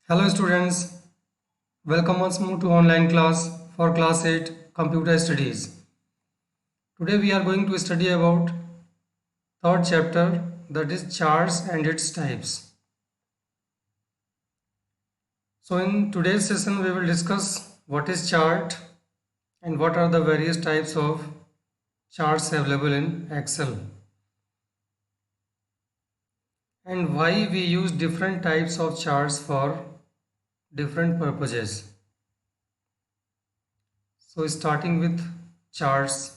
Hello students, welcome once more to online class for class 8 computer studies. Today we are going to study about third chapter, that is charts and its types. So in today's session we will discuss what is chart and what are the various types of charts available in Excel and why we use different types of charts for different purposes. So starting with charts.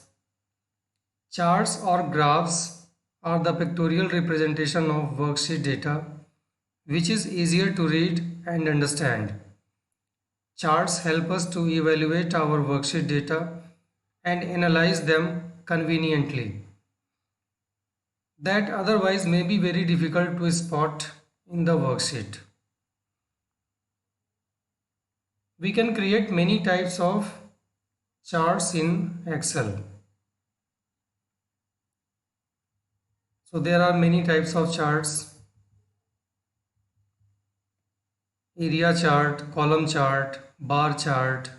Charts or graphs are the pictorial representation of worksheet data which is easier to read and understand. Charts help us to evaluate our worksheet data and analyze them conveniently. That otherwise may be very difficult to spot in the worksheet. We can create many types of charts in Excel. So there are many types of charts: area chart, column chart, bar chart,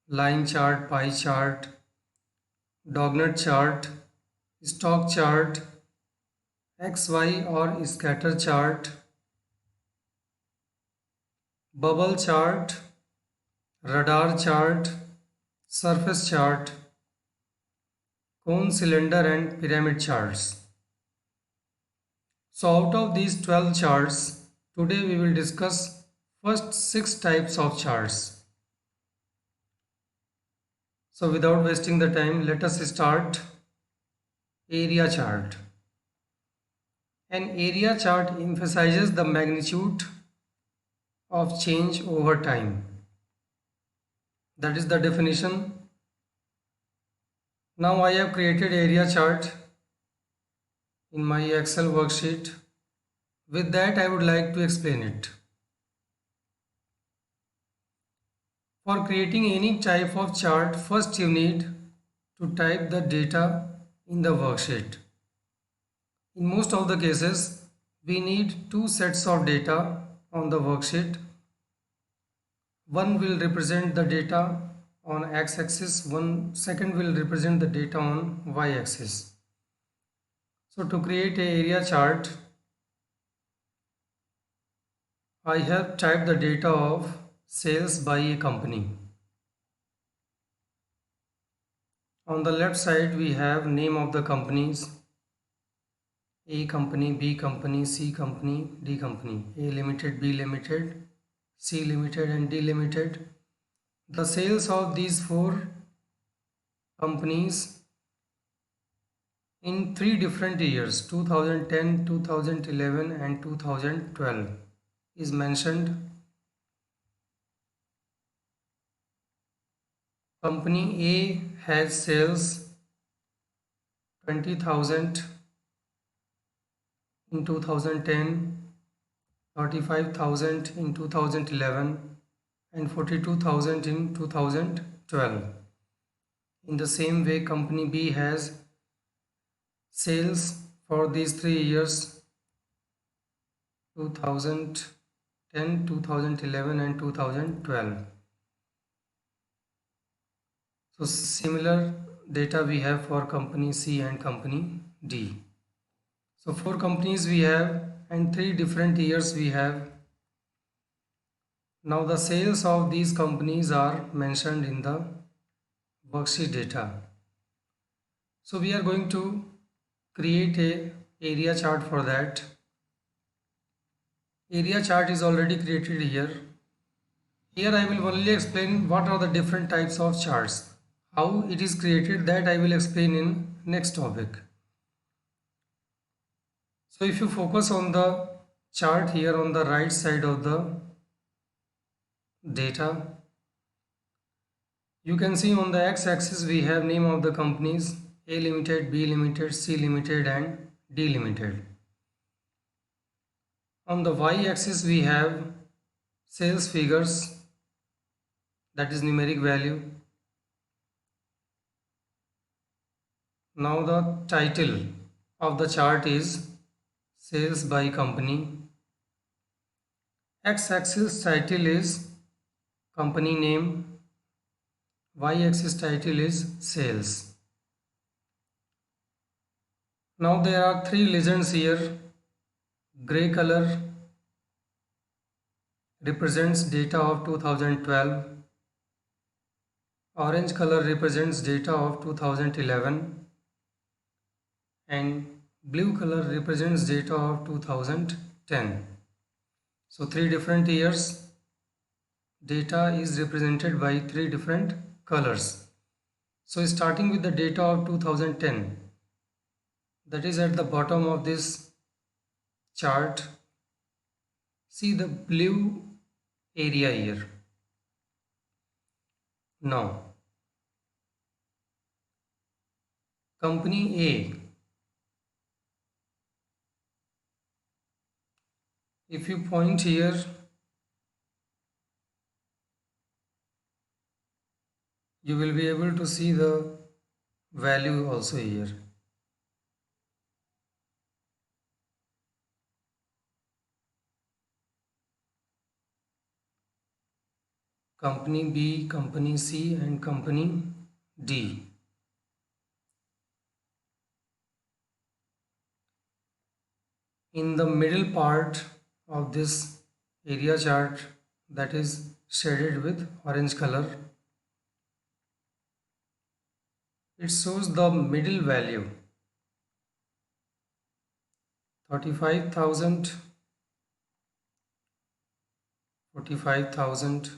line chart, pie chart, Doughnut chart, stock chart, XY or scatter chart, bubble chart, radar chart, surface chart, cone, cylinder and pyramid charts. So out of these 12 charts, today we will discuss first 6 types of charts. So without wasting the time, let us start area chart. An area chart emphasizes the magnitude of change over time. That is the definition. Now I have created area chart in my Excel worksheet. With that I would like to explain it. For creating any type of chart, first you need to type the data in the worksheet. In most of the cases, we need two sets of data on the worksheet. One will represent the data on x-axis, one second will represent the data on y-axis. So to create an area chart, I have typed the data of sales by a company. On the left side we have name of the companies: A company, B company, C company, D company, A limited, B limited, C limited and D limited. The sales of these 4 companies in 3 different years, 2010, 2011 and 2012 is mentioned. Company A has sales 20,000 in 2010, 35,000 in 2011 and 42,000 in 2012. In the same way, company B has sales for these 3 years, 2010, 2011 and 2012. So similar data we have for company C and company D. So 4 companies we have and 3 different years we have. Now the sales of these companies are mentioned in the worksheet data. So we are going to create a area chart for that. Area chart is already created here. Here I will only explain what are the different types of charts. How it is created, that I will explain in next topic. So if you focus on the chart here on the right side of the data, you can see on the x-axis we have name of the companies: A limited, B limited, C limited and D limited. On the y-axis we have sales figures, that is numeric value. Now the title of the chart is sales by company X-axis title is company name, Y-axis title is sales. Now there are three legends here. Gray color represents data of 2012. Orange color represents data of 2011 and blue color represents data of 2010. So three different years data is represented by three different colors. So starting with the data of 2010, that is at the bottom of this chart. See the blue area here. Now company A, if you point here, you will be able to see the value also here. Company B, company C and company D. In the middle part of this area chart, that is shaded with orange color, it shows the middle value 35,000, 45,000,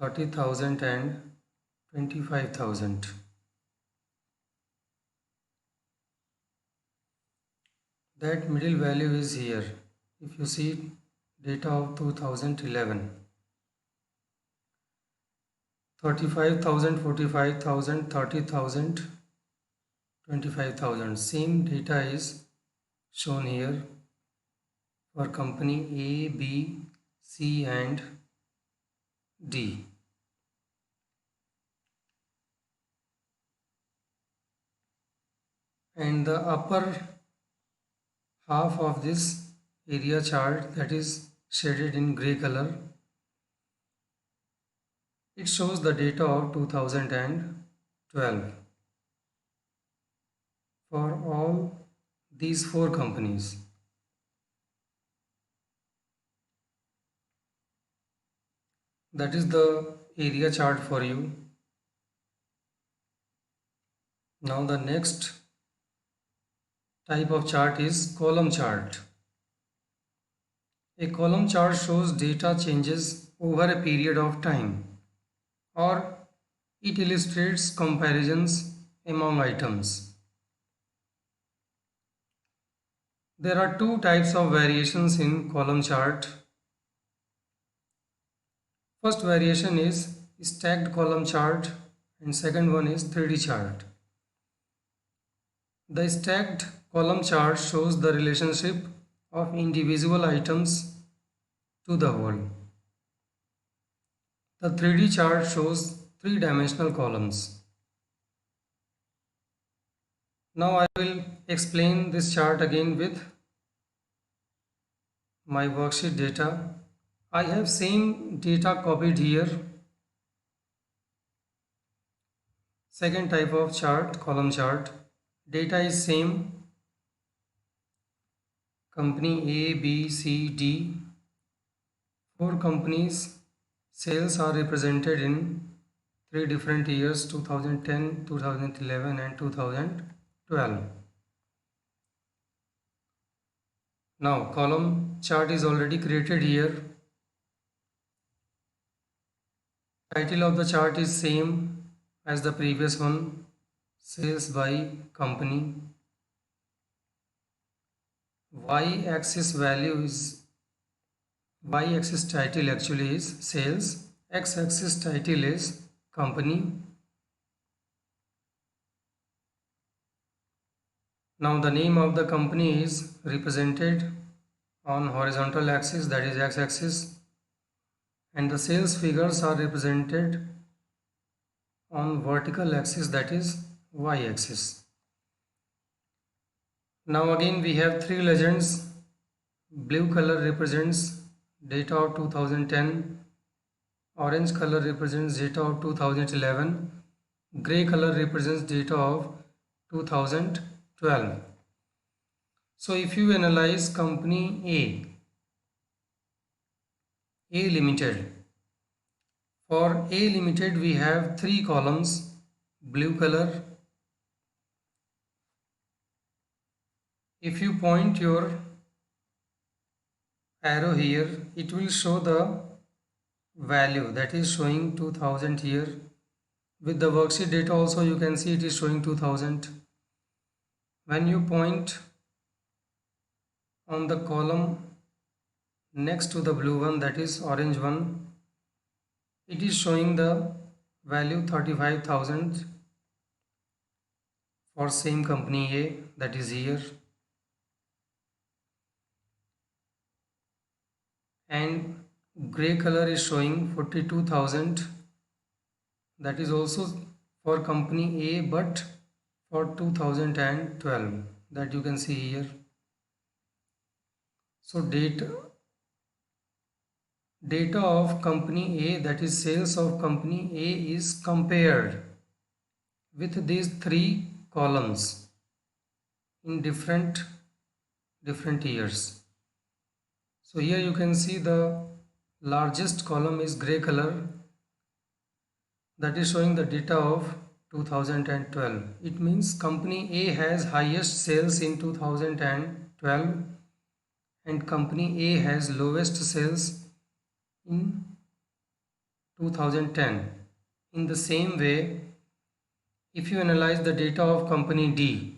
30,000 and 25,000. That middle value is here. If you see data of 2011, 35,000, 45,000, 30,000, 25,000. Same data is shown here for company A, B, C and D. And the upper half of this area chart, that is shaded in gray color, it shows the data of 2012 for all these four companies. That is the area chart for you. Now the next type of chart is column chart. A column chart shows data changes over a period of time, or it illustrates comparisons among items. There are two types of variations in column chart. First variation is stacked column chart and second one is 3D chart. The stacked column chart shows the relationship of individual items to the whole. The 3D chart shows three-dimensional columns. Now I will explain this chart again with my worksheet data. I have same data copied here. Second type of chart, column chart. Data is same. Company A, B, C, D. Four companies. Sales are represented in three different years, 2010, 2011 and 2012. Now column chart is already created here. Title of the chart is same as the previous one, sales by company. Y-axis value is, Y-axis title actually is sales, X-axis title is company. Now the name of the company is represented on horizontal axis, that is X-axis, and the sales figures are represented on vertical axis, that is Y-axis. Now again we have three legends. Blue color represents data of 2010, orange color represents data of 2011, gray color represents data of 2012. So if you analyze company A Limited, for A Limited we have three columns, blue color. If you point your arrow here, it will show the value, that is showing 2000 here. With the worksheet data also you can see it is showing 2000. When you point on the column next to the blue one, that is orange one, it is showing the value 35,000 for same company A, that is here. And gray color is showing 42,000, that is also for company A but for 2012, that you can see here. So data of company A, that is sales of company A, is compared with these three columns in different years. So here you can see the largest column is gray color, that is showing the data of 2012. It means company A has highest sales in 2012 and company A has lowest sales in 2010. In the same way, if you analyze the data of company D,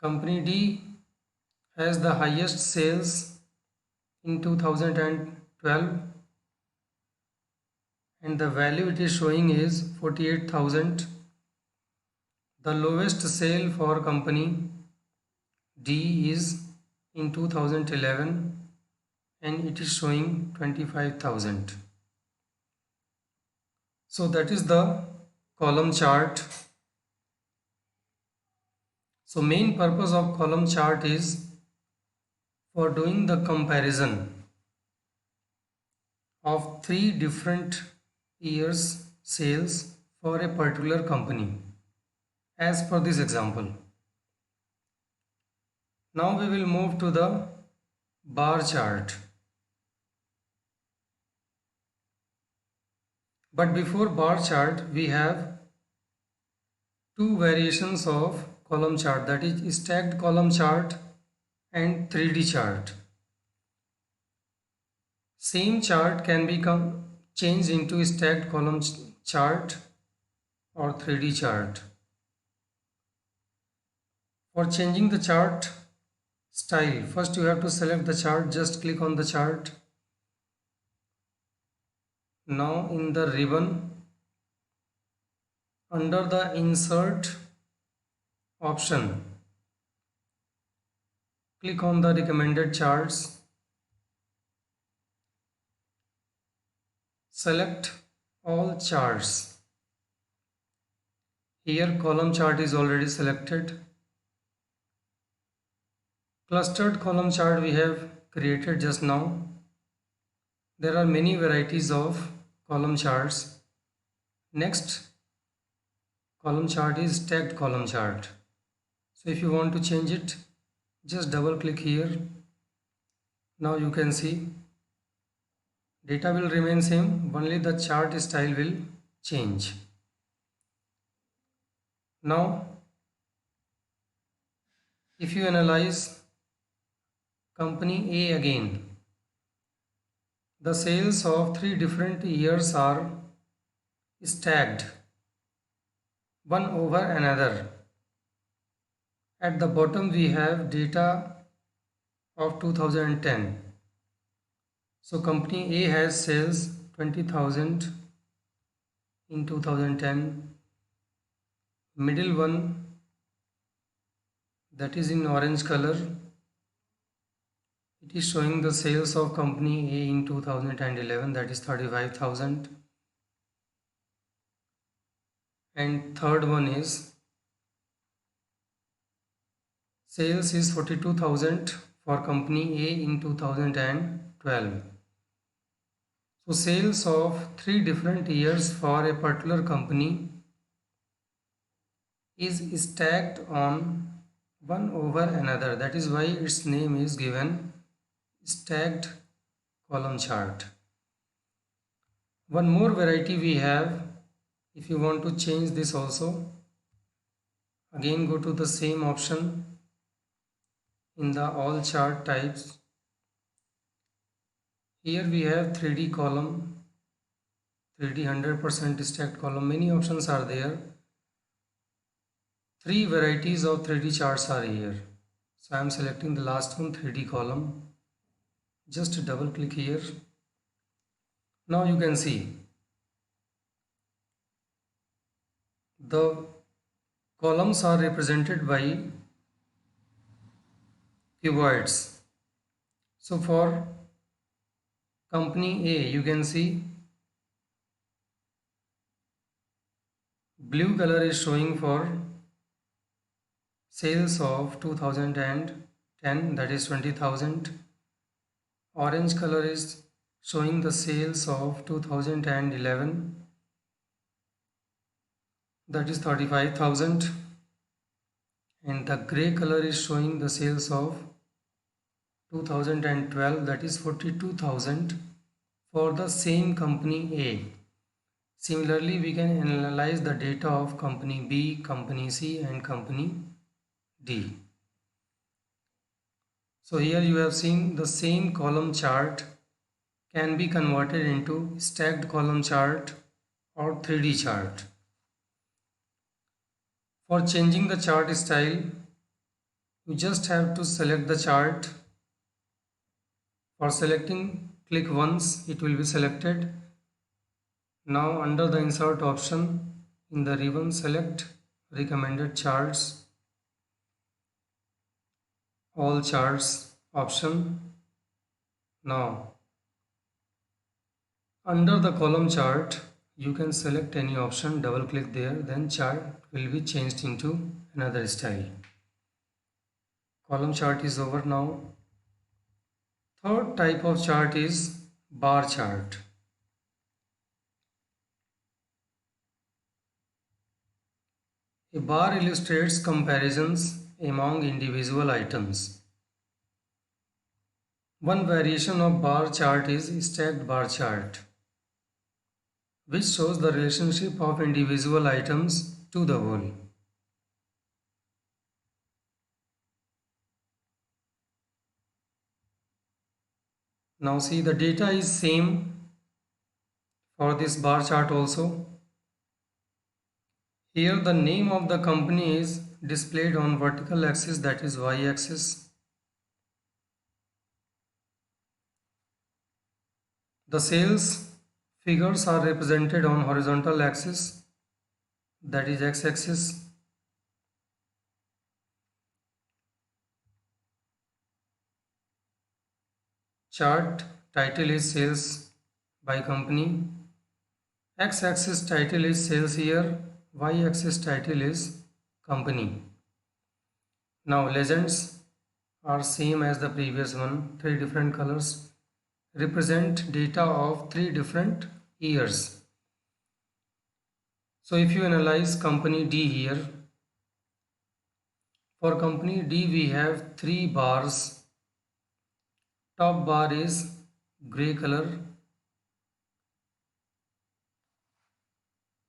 company D has the highest sales in 2012 and the value it is showing is 48,000. The lowest sale for company D is in 2011 and it is showing 25,000. So that is the column chart. So main purpose of column chart is for doing the comparison of three different years sales for a particular company as per this example. Now we will move to the bar chart. But before bar chart we have two variations of column chart, that is stacked column chart and 3D chart. Same chart can be changed into stacked column chart or 3D chart. For changing the chart style, first you have to select the chart, just click on the chart. Now in the ribbon, under the insert option, click on the recommended charts. Select all charts. Here column chart is already selected. Clustered column chart we have created just now. There are many varieties of column charts. Next column chart is stacked column chart. So if you want to change it, just double click here. Now you can see data will remain same, only the chart style will change. Now if you analyze company A again, the sales of three different years are stacked one over another. At the bottom we have data of 2010. So company A has sales 20,000 in 2010. Middle one, that is in orange color, it is showing the sales of company A in 2011, that is 35,000. And third one is Sales is 42,000 for company A in 2012. So sales of 3 different years for a particular company is stacked on one over another. That is why its name is given stacked column chart. One more variety we have. If you want to change this also, again go to the same option in the all chart types. Here we have 3D column, 3D 100% stacked column. Many options are there. 3 varieties of 3D charts are here. So I am selecting the last one, 3D column. Just double click here. Now you can see the columns are represented by keywords. So for company A, you can see blue color is showing for sales of 2010, that is 20,000. Orange color is showing the sales of 2011, that is 35,000. And the gray color is showing the sales of 2012, that is 42,000 for the same company A. Similarly, we can analyze the data of company B, company C and company D. So here you have seen the same column chart can be converted into stacked column chart or 3D chart. For changing the chart style, you just have to select the chart. For selecting, click once, it will be selected. Now under the insert option, in the ribbon select recommended charts, all charts option. Now under the column chart, you can select any option, double click there, then chart will be changed into another style. Column chart is over now. Third type of chart is bar chart. A bar illustrates comparisons among individual items. One variation of bar chart is stacked bar chart, which shows the relationship of individual items to the whole. Now see, the data is same for this bar chart also. Here the name of the company is displayed on vertical axis, that is y-axis. The sales figures are represented on horizontal axis, that is x-axis. Chart title is sales by company. X-axis title is sales year, y-axis title is company. Now legends are same as the previous one. 3 different colors represent data of 3 different years. So if you analyze company D here, for company D we have 3 bars. Top bar is gray color.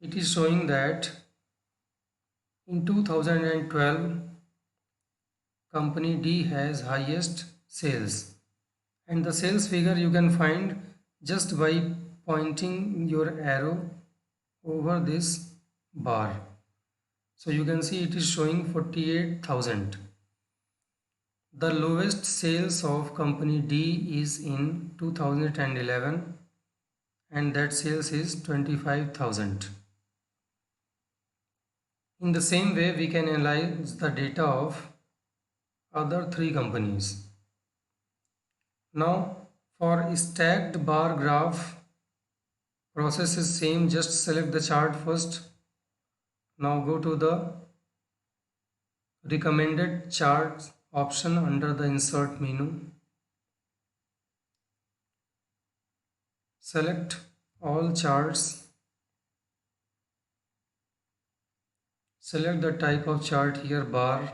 It is showing that in 2012 company D has highest sales, and the sales figure you can find just by pointing your arrow over this bar. So you can see it is showing 48,000. The lowest sales of company D is in 2011, and that sales is 25,000. In the same way, we can analyze the data of other 3 companies. Now for stacked bar graph, process is same, just select the chart first. Now go to the recommended charts option under the insert menu. Select all charts. Select the type of chart here, bar.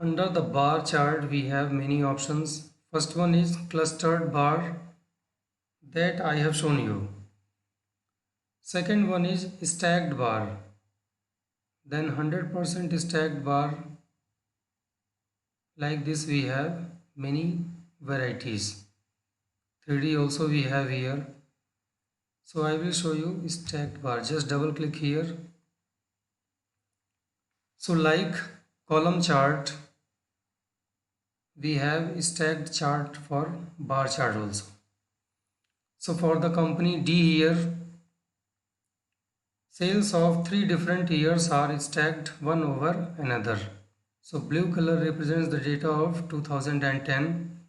Under the bar chart we have many options. First one is clustered bar that I have shown you. Second one is stacked bar. Then 100% stacked bar. Like this we have many varieties. 3D also we have here. So I will show you stacked bar. Just double click here. So like column chart, we have stacked chart for bar chart also. So for the company D here, sales of 3 different years are stacked one over another. So blue color represents the data of 2010,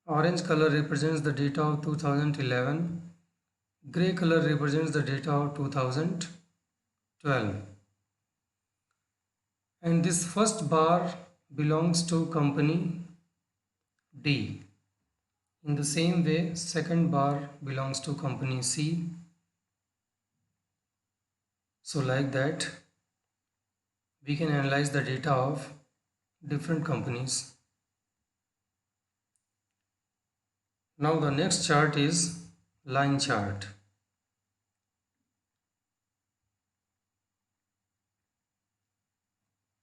orange color represents the data of 2011, gray color represents the data of 2012. And this first bar belongs to company D. In the same way, second bar belongs to company C. So like that, we can analyze the data of different companies. Now the next chart is line chart.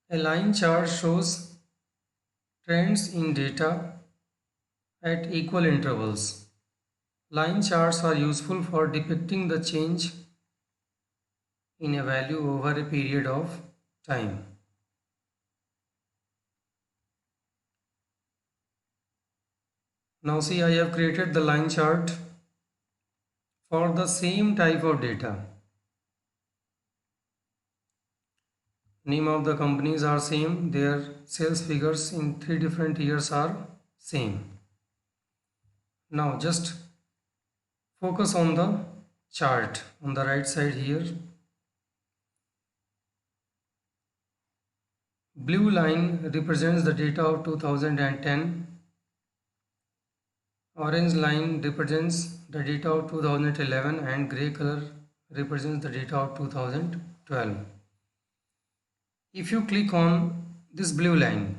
A line chart shows trends in data at equal intervals. Line charts are useful for depicting the change in a value over a period of time. Now see, I have created the line chart for the same type of data. Name of the companies are same, their sales figures in 3 different years are same. Now just focus on the chart on the right side here. Blue line represents the data of 2010. Orange line represents the data of 2011 and gray color represents the data of 2012. If you click on this blue line,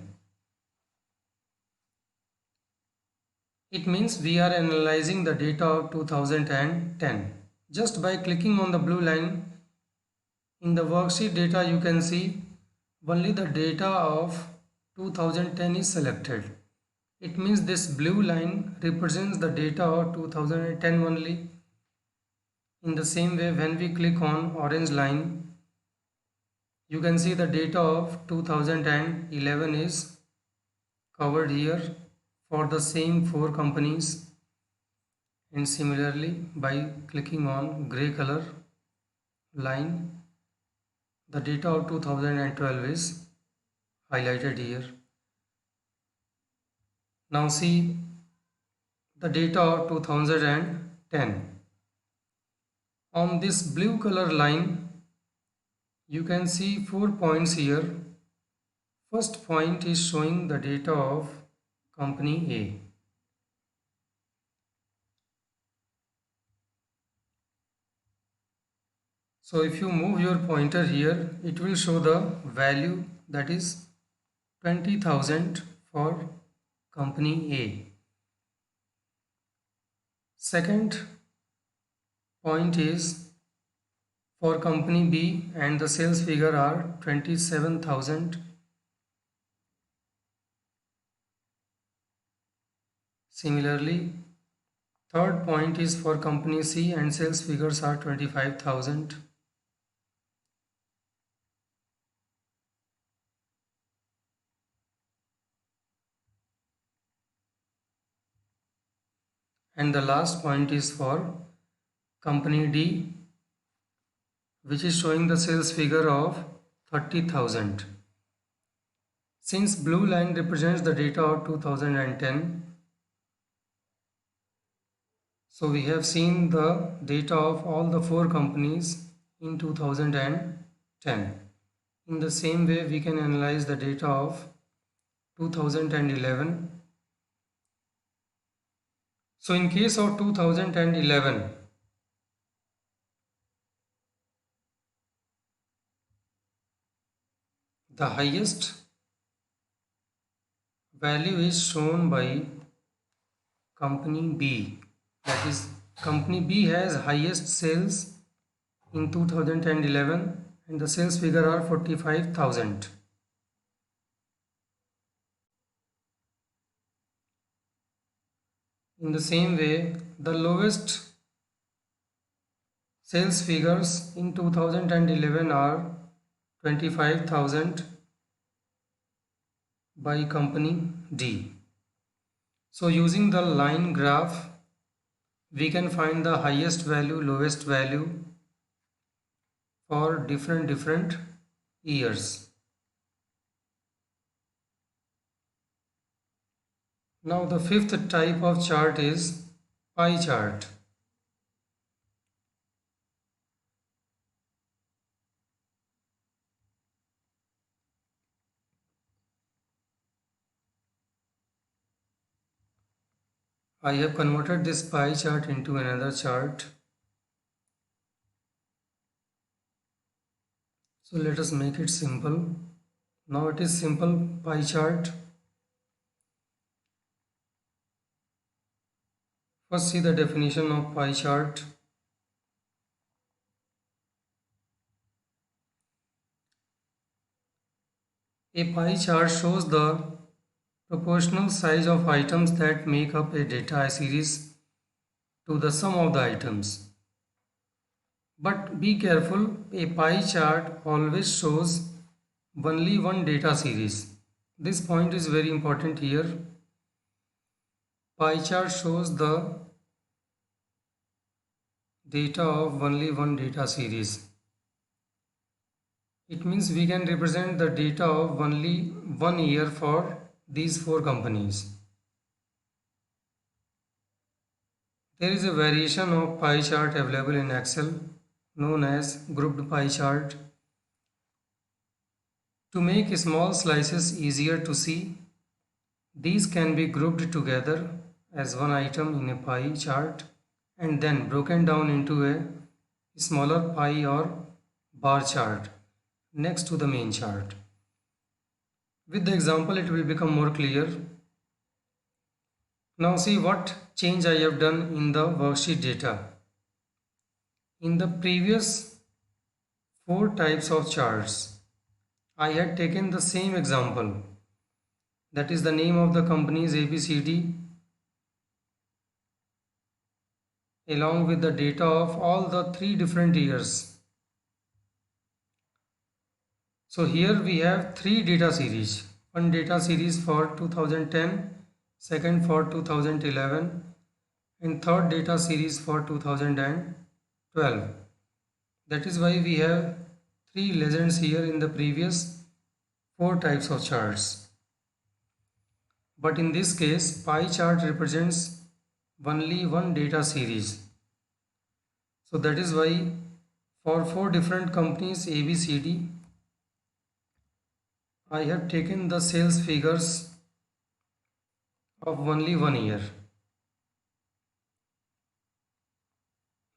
it means we are analyzing the data of 2010. Just by clicking on the blue line, in the worksheet data you can see only the data of 2010 is selected. It means this blue line represents the data of 2010 only. In the same way, when we click on orange line, you can see the data of 2011 is covered here for the same 4 companies. And similarly, by clicking on gray color line, the data of 2012 is highlighted here. Now see the data of 2010. On this blue color line, you can see 4 points here. First point is showing the data of company A. So if you move your pointer here, it will show the value, that is 20,000 for company A. Second point is for company B and the sales figure are 27,000. Similarly, third point is for company C and sales figures are 25,000. And the last point is for company D, which is showing the sales figure of 30,000. Since blue line represents the data of 2010, so we have seen the data of all the 4 companies in 2010. In the same way, we can analyze the data of 2011. So in case of 2011, the highest value is shown by company B. That is, company B has highest sales in 2011 and the sales figure are 45,000. In the same way, the lowest sales figures in 2011 are 25,000 by company D. So using the line graph, we can find the highest value, lowest value for different years. Now the fifth type of chart is pie chart. I have converted this pie chart into another chart. So let us make it simple. Now it is simple pie chart. First see the definition of pie chart. A pie chart shows the proportional size of items that make up a data series to the sum of the items. But be careful, a pie chart always shows only one data series. This point is very important here. Pie chart shows the data of only one data series. It means we can represent the data of only 1 year for these 4 companies. There is a variation of pie chart available in Excel known as grouped pie chart. To make small slices easier to see, these can be grouped together as one item in a pie chart and then broken down into a smaller pie or bar chart next to the main chart. With the example, it will become more clear. Now see what change I have done in the worksheet data. In the previous 4 types of charts, I had taken the same example, that is the name of the companies ABCD along with the data of all the 3 different years. So here we have 3 data series. One data series for 2010, second for 2011 and third data series for 2012. That is why we have 3 legends here in the previous 4 types of charts. But in this case, pie chart represents only one data series. So that is why for 4 different companies ABCD, I have taken the sales figures of only 1 year.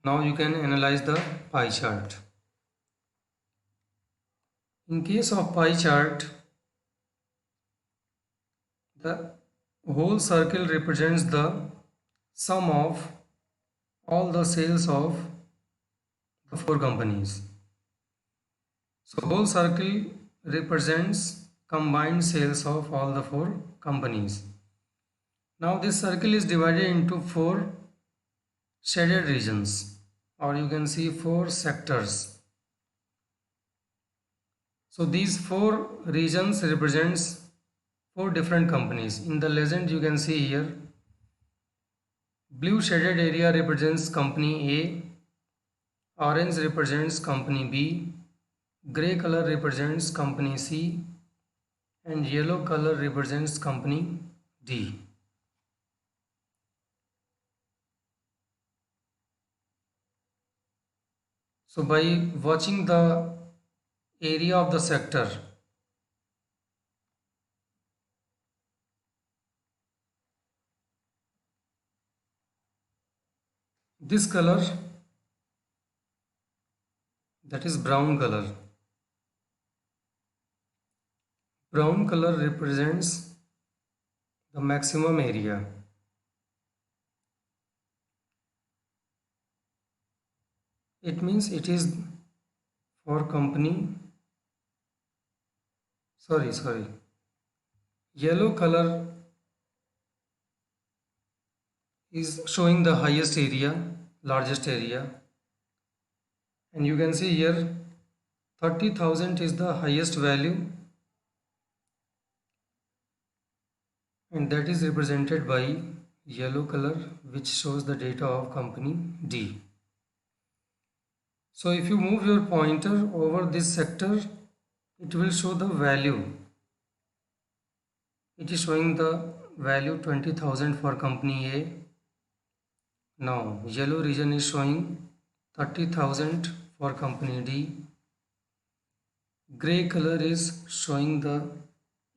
Now you can analyze the pie chart. In case of pie chart, the whole circle represents the sum of all the sales of the 4 companies. So whole circle represents combined sales of all the 4 companies. Now this circle is divided into 4 shaded regions, or you can see 4 sectors. So these 4 regions represents 4 different companies. In the legend you can see here, blue shaded area represents company A, orange represents company B, grey color represents company C, and yellow color represents company D. So by watching the area of the sector. This color, that is brown color. Brown color represents the maximum area. It means it is for company, sorry. Yellow color is showing the highest area, largest area. And you can see here 30,000 is the highest value, and that is represented by yellow color, which shows the data of company D. So if you move your pointer over this sector, it will show the value. It is showing the value 20,000 for company A. Now yellow region is showing 30,000 for company D. Gray color is showing the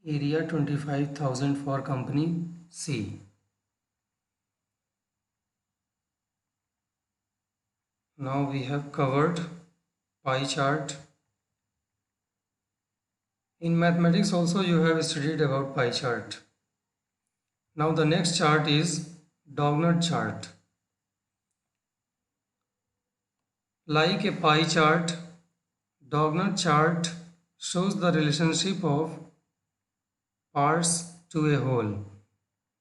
area 25,000 for company C. Now we have covered pie chart. In mathematics also you have studied about pie chart. Now the next chart is Doughnut chart. Like a pie chart, Doughnut chart shows the relationship of parts to a whole,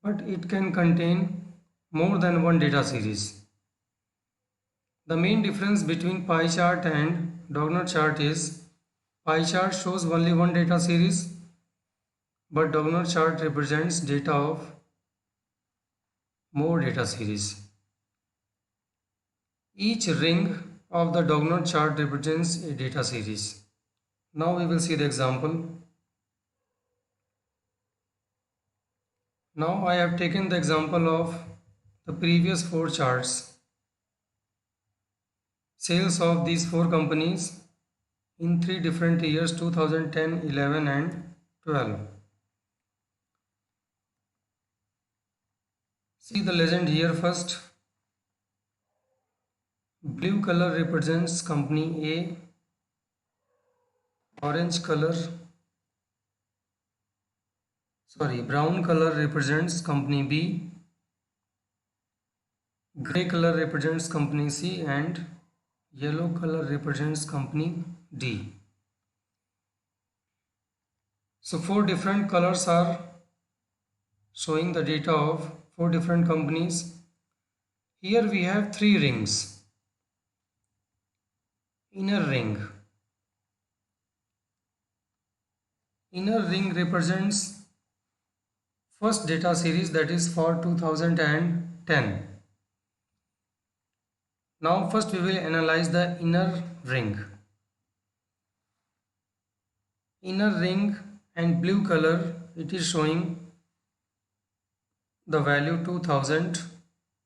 but it can contain more than one data series. The main difference between pie chart and Doughnut chart is pie chart shows only one data series, but Doughnut chart represents data of more data series. Each ring of the Doughnut chart represents a data series. Now we will see the example. Now I have taken the example of the previous four charts. Sales of these four companies in three different years, 2010, 11 and 12. See the legend here first. Blue color represents company A. Brown color represents company B. Gray color represents company C, and yellow color represents company D. So four different colors are showing the data of four different companies. Here we have three rings. Inner ring represents first data series, that is for 2010. Now first we will analyze the inner ring. Inner ring and blue color, it is showing the value 2000,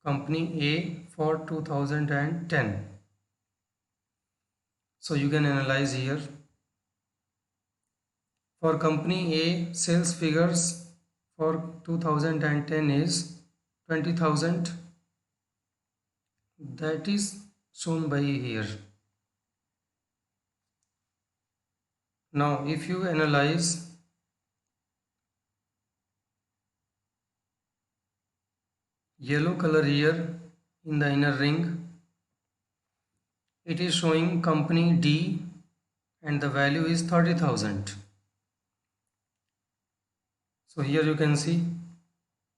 company A for 2010. So you can analyze here. For company A, sales figures for 2010 is 20,000. That is shown by here. Now if you analyze yellow color here in the inner ring, it is showing company D and the value is 30,000. So here you can see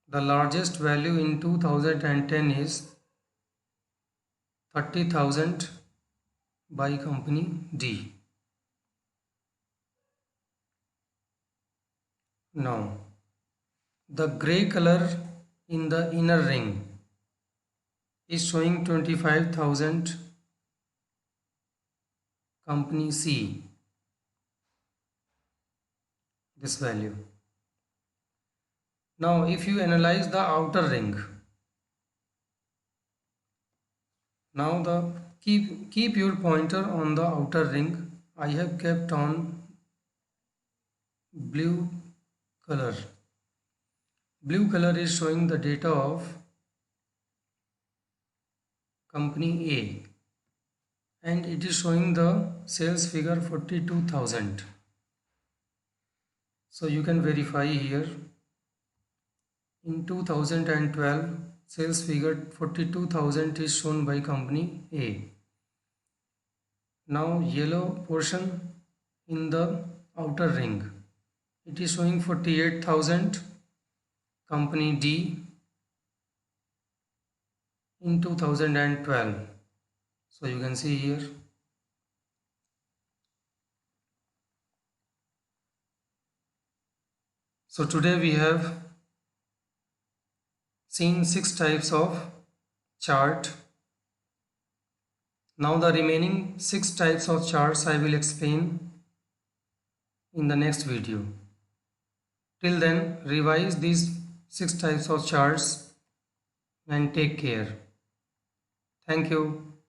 the largest value in 2010 is 30,000 by company D. Now the gray color in the inner ring is showing 25,000, company C, this value. Now if you analyze the outer ring, now keep your pointer on the outer ring. I have kept on blue color. Blue color is showing the data of company A, and it is showing the sales figure 42,000. So you can verify here. In 2012, sales figure 42,000 is shown by company A. Now yellow portion in the outer ring, it is showing 48,000 company D in 2012. So you can see here. So today we have seen 6 types of chart. Now the remaining 6 types of charts I will explain in the next video. Till then, revise these 6 types of charts and take care. Thank you.